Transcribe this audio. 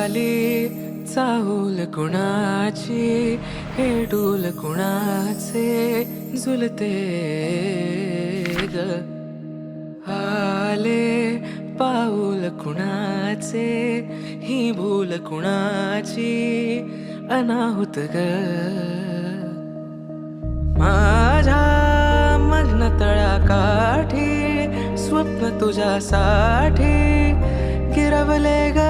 आली चाहूल कुणाची, हे डूल कुणाचे झुलते ग. आले पाऊल कुणाचे, ही भूल कुणाची अनाहुत ग. माझ्या मग्न तळाकाठी स्वप्न तुझ्यासाठी गिरवले ग.